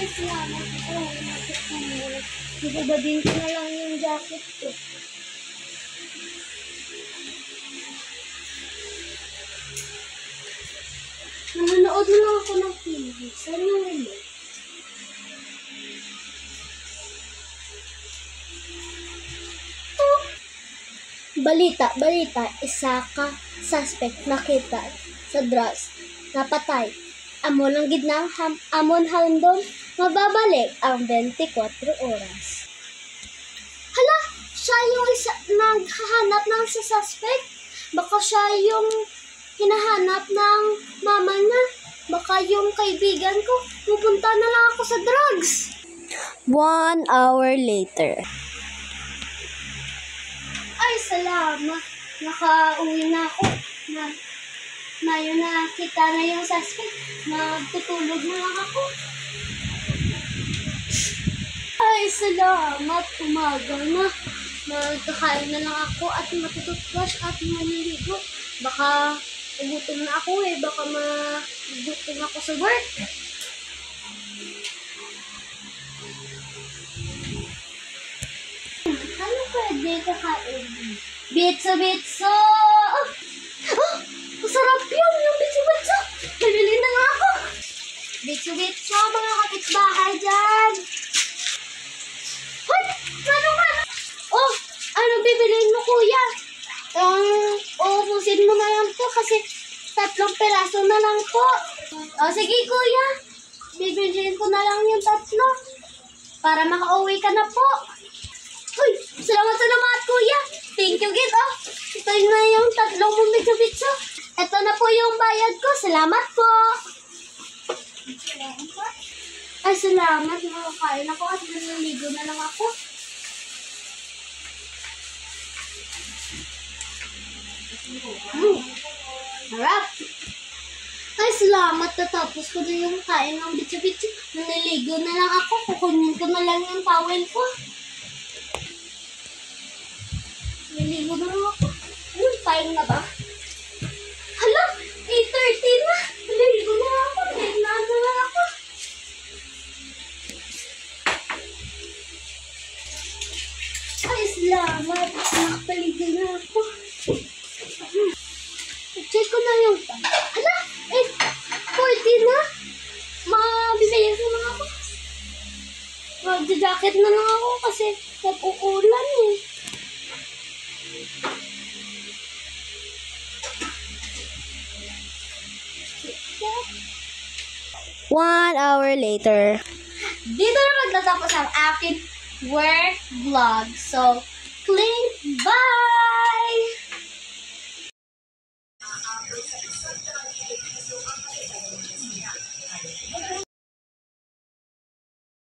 Ay, salamat. Ibabadin ko na lang yung jacket ko. Nanonood na lang ako ng TV. Saan yung remote? Balita, isa ka suspect nakita sa drugs, napatay. Amon ang gidnang amon handom, mababalik ang 24 oras. Hala, siya yung isa naghahanap ng sa suspect. Baka siya yung hinahanap ng mama niya. Baka yung kaibigan ko, pupunta na lang ako sa drugs. 1 hour later. Ay, salamat. Nakauwi na ako. Yun na kita na yung suspect. Nagtutulog na lang ako. Ay, salamat. Umaga na. Magkakain na lang ako at matututwash at maliligo. Baka ugutom na ako eh. Baka magutom ako sa work. Ano pwede kakain? Bitso! Oh! Oh! Masarap yun! Yung bitso! Bibili na nga ako! Bitso! Mga kapitbahay dyan! Hoy! Ano? Oh! Ano bibiliin mo, kuya? Ubusin mo na lang po kasi 3 peraso na lang po. Oh, sige, kuya. Bibiliin ko na lang yung 3 para makauwi ka na po. Uy, salamat kuya. Thank you, Gid. Oh, ito na yung 3 mong bitso. Ito na po yung bayad ko. Salamat po. Ay, salamat. Nakakain ako at naliligo na lang ako. Harap. Ay, salamat. Tatapos ko na yung kain ng bitso. Naliligo na lang ako. Kukunin ko na lang yung towel ko. Naliligo na lang ako. Uy, time na ba? Hala, 8:30 na. Naliligo na lang ako. Tignan na lang ako. Ay, salamat. Nakapaligo na ako. Check ko na yung time. Hala, 8:40 na. Mabibigyan ko na ako. Mag-jacket na lang ako kasi nag-uulan eh. One hour later. Dito na magtatapos ang aking work vlog. So, click